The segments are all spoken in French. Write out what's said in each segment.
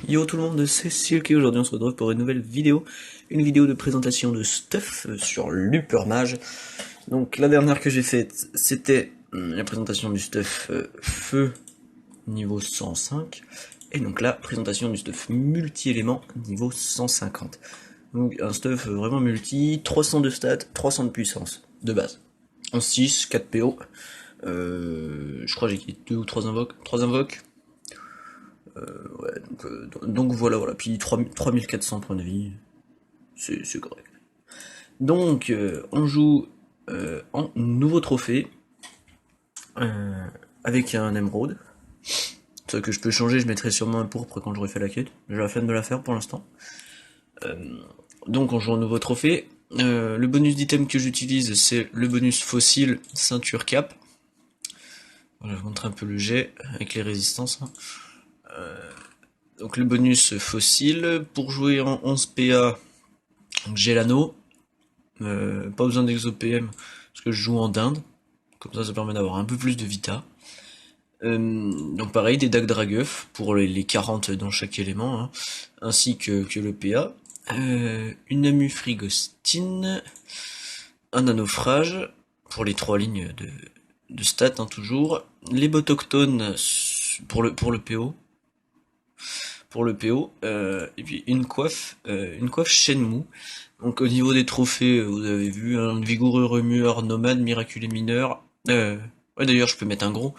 Yo tout le monde, c'est Silky, aujourd'hui on se retrouve pour une nouvelle vidéo, une vidéo de présentation de stuff sur l'Hypermage. Donc la dernière que j'ai faite, c'était la présentation du stuff feu niveau 105, et donc la présentation du stuff multi-éléments niveau 150. Donc un stuff vraiment multi, 300 de stats, 300 de puissance, de base. En 6, 4 PO, je crois que j'ai 2 ou 3 invoques, 3 invoques. Ouais, donc voilà, puis 3400 points de vie, c'est correct. Donc, on joue en nouveau trophée, euh, avec un émeraude. Ça que je peux changer, je mettrai sûrement un pourpre quand j'aurai fait la quête. J'ai la flemme de la faire pour l'instant. Donc on joue en nouveau trophée. Le bonus d'item que j'utilise, c'est le bonus fossile ceinture cap. Voilà, je vous montre un peu le jet avec les résistances. Donc le bonus fossile, pour jouer en 11 PA, j'ai l'anneau. Pas besoin d'exo-PM, parce que je joue en dinde. Comme ça permet d'avoir un peu plus de vita. Donc pareil, des dagues Dragueuf pour les 40 dans chaque élément, hein, ainsi que le PA. Une Amu Frigostine, un naufrage pour les 3 lignes de stats, hein, toujours. Les botochtones pour le PO. Et puis une coiffe Shenmue. Donc au niveau des trophées, vous avez vu, un vigoureux remueur, nomade, miraculé mineur. Ouais, d'ailleurs, je peux mettre un gros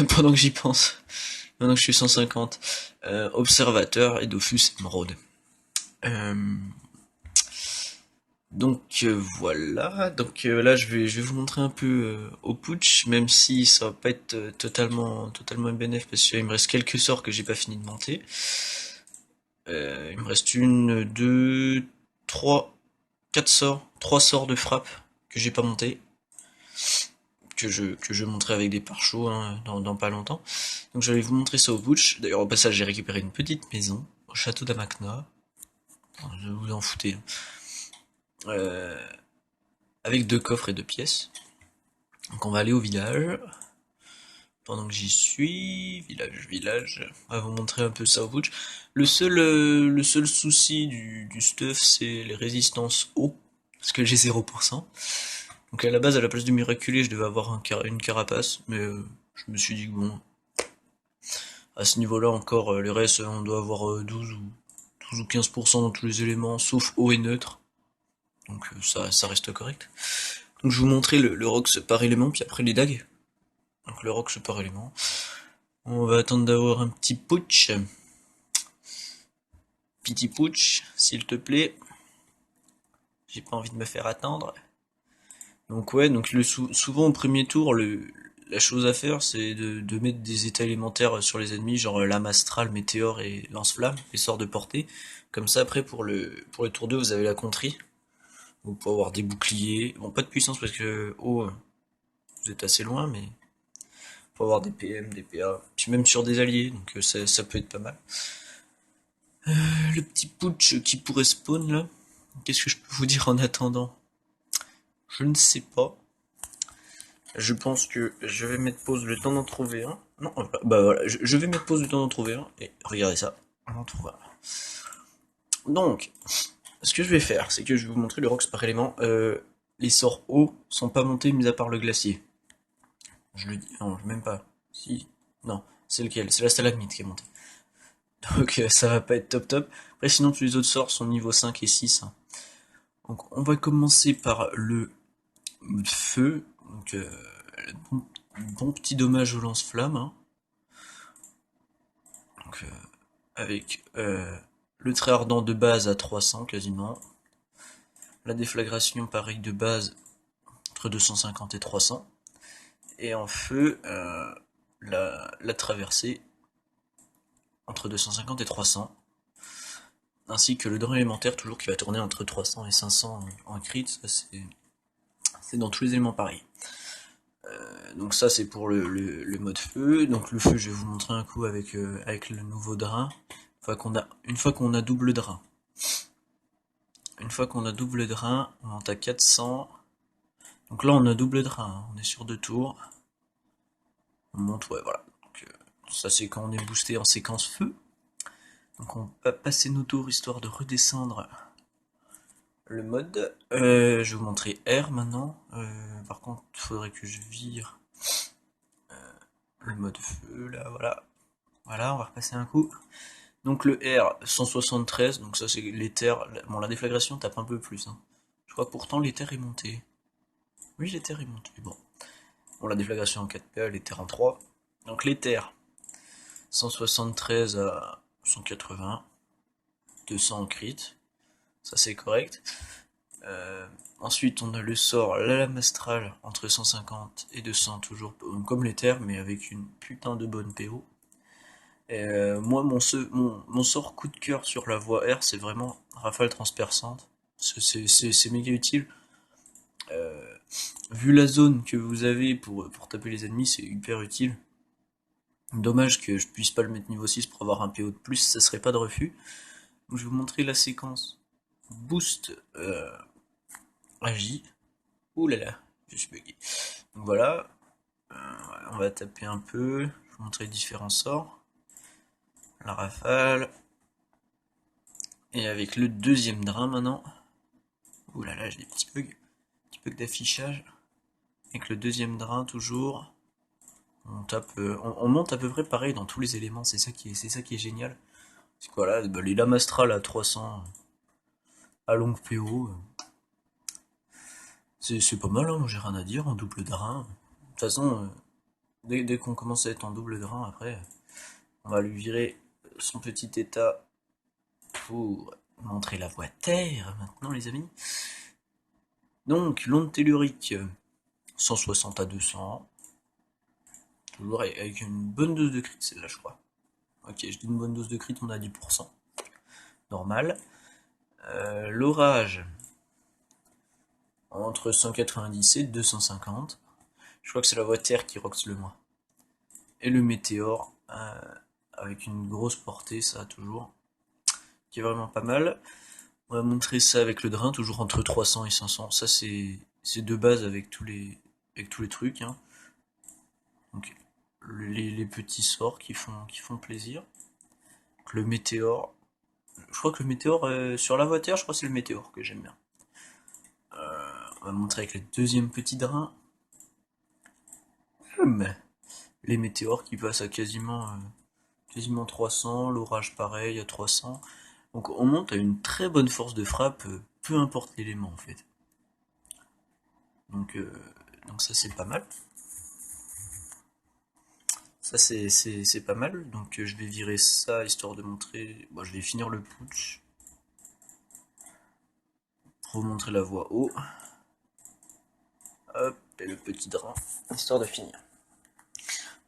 pendant que j'y pense. Maintenant que je suis 150. Observateur et Dofus émeraude. Euh, voilà. Donc là, je vais vous montrer un peu au putsch, même si ça va pas être totalement bénéf parce qu'il me reste quelques sorts que j'ai pas fini de monter. Il me reste une, deux, trois, quatre sorts, 3 sorts de frappe que j'ai pas monté, que je montrerai avec des pare-chocs, hein, dans pas longtemps. Donc je vais vous montrer ça au butch. D'ailleurs au passage j'ai récupéré une petite maison au château d'Amakna. Je vous en foutez. Euh, avec 2 coffres et 2 pièces. Donc on va aller au village. Pendant que j'y suis, village, on va vous montrer un peu ça au butch. Le seul souci du stuff, c'est les résistances eau, parce que j'ai 0%. Donc à la base, à la place du miraculé, je devais avoir une carapace, mais je me suis dit que bon, à ce niveau-là encore, les restes, on doit avoir 12 ou 15% dans tous les éléments, sauf eau et neutre. Donc ça reste correct. Donc je vais vous montrer le rox par élément, puis après les dagues. Donc le rox par élément. On va attendre d'avoir un petit putsch. Petit putsch, s'il te plaît. J'ai pas envie de me faire attendre. Donc ouais, donc souvent au premier tour, la chose à faire, c'est de mettre des états élémentaires sur les ennemis, genre lame astrale, météore et lance-flamme, les sorts de portée. Comme ça, après, pour le tour 2, vous avez la contrie. Vous pouvez avoir des boucliers. Bon, pas de puissance parce que, vous êtes assez loin, mais pour avoir des PM, des PA, puis même sur des alliés, donc ça peut être pas mal. Le petit putsch qui pourrait spawn là, qu'est-ce que je peux vous dire en attendant? Je ne sais pas. Je pense que je vais mettre pause le temps d'en trouver un. Non, bah voilà, je vais mettre pause le temps d'en trouver un. Et regardez ça, on en trouve un. Donc, ce que je vais faire, c'est que je vais vous montrer le rocks par élément. Les sorts hauts sont pas montés, mis à part le glacier. Je le dis, non, même pas. Si, non, c'est lequel? C'est la stalagmite qui est montée. Donc ça va pas être top top. Après, sinon, tous les autres sorts sont niveau 5 et 6, hein. Donc, on va commencer par le feu. Donc, bon petit dommage au lance-flamme, hein. Donc, avec le trait ardent de base à 300 quasiment. La déflagration, pareil, de base entre 250 et 300. Et en feu, la traversée entre 250 et 300. Ainsi que le drain élémentaire, toujours qui va tourner entre 300 et 500 en crit. Ça, c'est dans tous les éléments pareil. Donc ça c'est pour le mode feu. Donc le feu, je vais vous montrer un coup avec le nouveau drain. Une fois qu'on a double drain. Une fois qu'on a double drain, on monte à 400. Donc là on a double drain, hein. On est sur 2 tours. On monte, ouais, voilà. Donc, ça c'est quand on est boosté en séquence feu. Donc on va passer nos tours histoire de redescendre le mode. Je vais vous montrer R maintenant. Par contre, il faudrait que je vire le mode feu, là, voilà. Voilà, on va repasser un coup. Donc le R, 173, donc ça c'est l'éther. Bon, la déflagration tape un peu plus. Hein. Je crois que pourtant l'éther est monté. Oui, l'éther est monté, bon. Bon, la déflagration en 4PA, l'éther en 3. Donc l'éther, 173 à 180, 200 en crit, ça c'est correct. Ensuite, on a le sort, la lame astrale, entre 150 et 200, toujours comme l'éther, mais avec une putain de bonne PO. Moi, mon sort coup de cœur sur la voie R, c'est vraiment rafale transperçante. C'est méga utile. Euh, Vu la zone que vous avez pour taper les ennemis, c'est hyper utile. Dommage que je puisse pas le mettre niveau 6 pour avoir un PO de plus, ça serait pas de refus. Donc, je vais vous montrer la séquence boost agi. Ouh là là, je suis bugué. Donc voilà, on va taper un peu, je vais vous montrer différents sorts. La rafale. Et avec le deuxième drain maintenant. Ouh là là, j'ai des petits bugs d'affichage. Avec le deuxième drain toujours. On tape, on monte à peu près pareil dans tous les éléments, c'est ça qui est génial. C'est quoi là, bah, les lames astrales à 300 à longue PO. C'est pas mal, hein, moi j'ai rien à dire en double drain. De toute façon, dès qu'on commence à être en double drain, après, on va lui virer son petit état pour montrer la voie terre maintenant, les amis. Donc, l'onde tellurique, 160 à 200. Toujours avec une bonne dose de crit, celle-là, je crois. Ok, je dis une bonne dose de crit, on a 10%. Normal. L'orage, entre 190 et 250. Je crois que c'est la voie terre qui roxe le moins. Et le météore, avec une grosse portée, ça toujours, qui est vraiment pas mal. On va montrer ça avec le drain, toujours entre 300 et 500. Ça c'est de base avec tous les trucs. Hein. Donc les petits sorts qui font plaisir. Donc, le météore. Je crois que le météore sur la voiture, je crois que c'est le météore que j'aime bien. On va montrer avec le deuxième petit drain. Les météores qui passent à quasiment 300, l'orage pareil à 300. Donc on monte à une très bonne force de frappe, peu importe l'élément en fait. Donc, euh, donc ça c'est pas mal. Ça c'est pas mal. Donc je vais virer ça histoire de montrer. Bon, je vais finir le putsch. Remontrer la voie haut. Hop, et le petit drain, histoire de finir.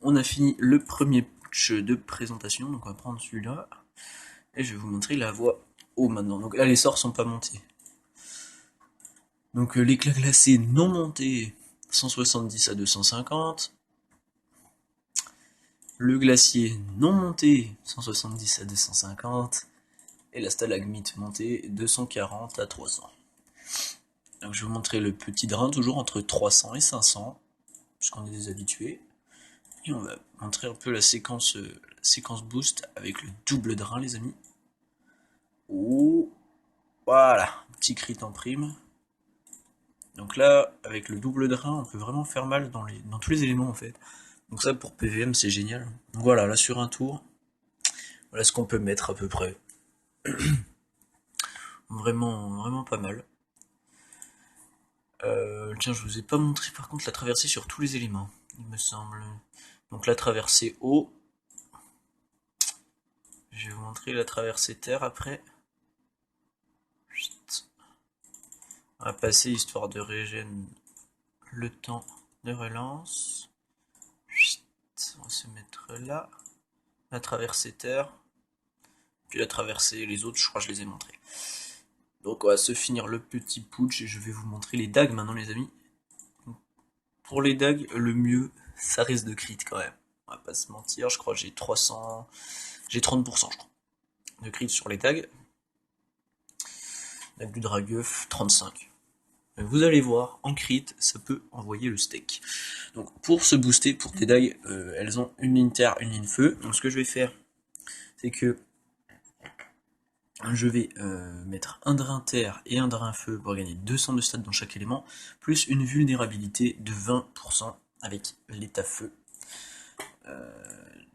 On a fini le premier putsch de présentation, donc on va prendre celui-là. Et je vais vous montrer la voie haut maintenant. Donc là les sorts sont pas montés. Donc l'éclat glacé non monté, 170 à 250. Le glacier non monté, 170 à 250. Et la stalagmite montée, 240 à 300. Donc je vais vous montrer le petit drain, toujours entre 300 et 500, puisqu'on est des habitués. Et on va montrer un peu la séquence boost avec le double drain, les amis. Oh, voilà, petit crit en prime. Donc là, avec le double drain, on peut vraiment faire mal dans tous les éléments en fait. Donc ça pour PVM c'est génial. Donc voilà, là sur un tour, voilà ce qu'on peut mettre à peu près. Vraiment pas mal. Tiens, je vous ai pas montré par contre la traversée sur tous les éléments, il me semble. Donc la traversée eau. Je vais vous montrer la traversée terre après. On va passer histoire de régénérer le temps de relance. On va se mettre là. La traversée terre. Puis la traversée, les autres, je crois que je les ai montrés. Donc on va se finir le petit putsch et je vais vous montrer les dagues maintenant les amis. Pour les dagues, le mieux, ça risque de crit quand même. On va pas se mentir, je crois que j'ai 300... J'ai 30% je crois. De crit sur les dagues. Dague du Dragueuf, 35. Vous allez voir, en crit, ça peut envoyer le steak. Donc pour se booster, pour tes dagues, elles ont une ligne terre, une ligne feu. Donc ce que je vais faire, c'est que Je vais mettre un drain terre et un drain feu pour gagner 200 de stats dans chaque élément, plus une vulnérabilité de 20% avec l'état feu.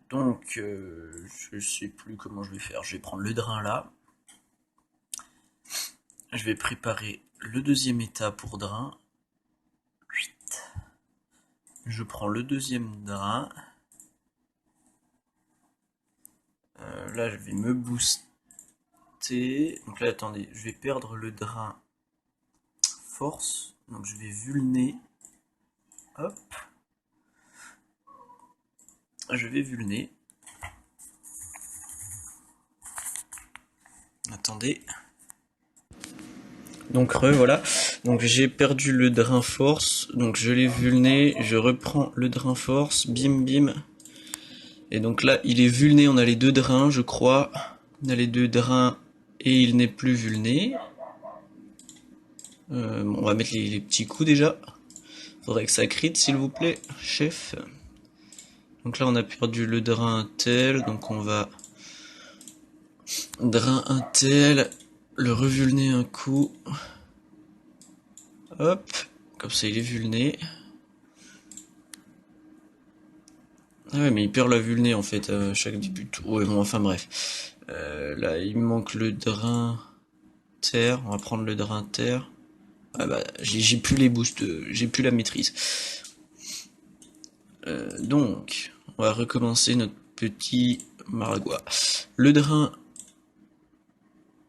Donc, je sais plus comment je vais faire. Je vais prendre le drain là. Je vais préparer le deuxième état pour drain. Je prends le deuxième drain. Là, je vais me booster. Donc là, attendez, je vais perdre le drain force. Donc je vais vulner. Hop. Je vais vulner. Attendez. Donc voilà. Donc j'ai perdu le drain force. Donc je l'ai vulné. Je reprends le drain force. Bim bim. Et donc là, il est vulné. On a les deux drains, je crois. On a les deux drains et il n'est plus vulné. Bon, on va mettre les petits coups déjà. Faudrait que ça crit, s'il vous plaît, chef. Donc là, on a perdu le drain intel. Donc on va drain intel, le revulner un coup. Hop, comme ça il est vulné. Ah ouais, mais il perd la vulné en fait à chaque début de tour. Ouais, bon, enfin bref. Là, il me manque le drain terre. On va prendre le drain terre. Ah bah, j'ai plus les boosts, j'ai plus la maîtrise. Donc, on va recommencer notre petit Maragua. Le drain...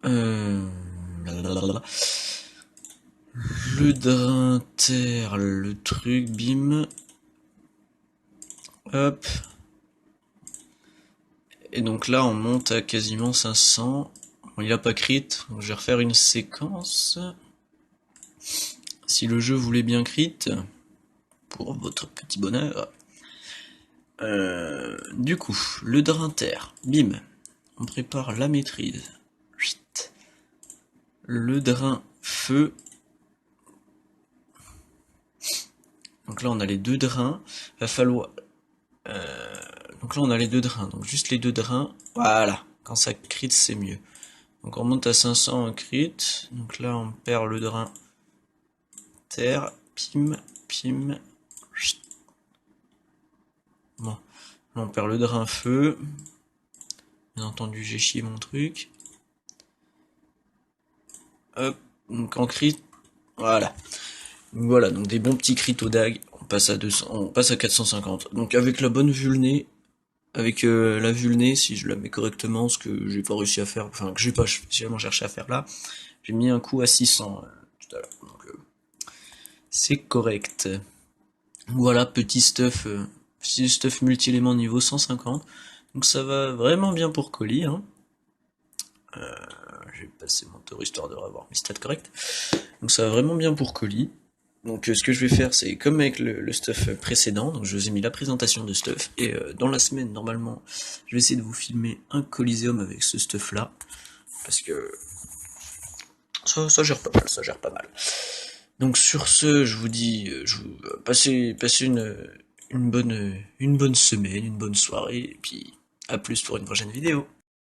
Le drain terre, le truc, bim. Hop. Et donc là, on monte à quasiment 500. Bon, il a pas crit, donc je vais refaire une séquence. Si le jeu voulait bien crit, pour votre petit bonheur. Du coup, le drain terre, bim. On prépare la maîtrise. Le drain feu. Donc là, on a les deux drains. Va falloir... Donc là, on a les deux drains. Donc juste les deux drains. Voilà. Quand ça crit, c'est mieux. Donc on monte à 500 en crit. Donc là, on perd le drain terre. Pim, pim. Bon. Là, on perd le drain feu. Bien entendu, j'ai chié mon truc. Hop. Donc en crit. Voilà. Voilà, donc des bons petits crits au dag. On passe à 200, on passe à 450. Donc avec la bonne vulnée, avec la vulnée, si je la mets correctement, ce que j'ai pas réussi à faire, enfin que j'ai pas spécialement cherché à faire là, j'ai mis un coup à 600 tout à l'heure. Donc c'est correct. Voilà, petit stuff multi-éléments niveau 150. Donc ça va vraiment bien pour colis. Hein. Je vais passer mon tour histoire de revoir mes stats corrects. Donc ça va vraiment bien pour colis. Donc ce que je vais faire, c'est comme avec le stuff précédent, donc je vous ai mis la présentation de stuff, et dans la semaine, normalement, je vais essayer de vous filmer un Coliseum avec ce stuff là, parce que ça gère pas mal, ça gère pas mal. Donc sur ce, je vous dis, passez une bonne semaine, une bonne soirée, et puis à plus pour une prochaine vidéo.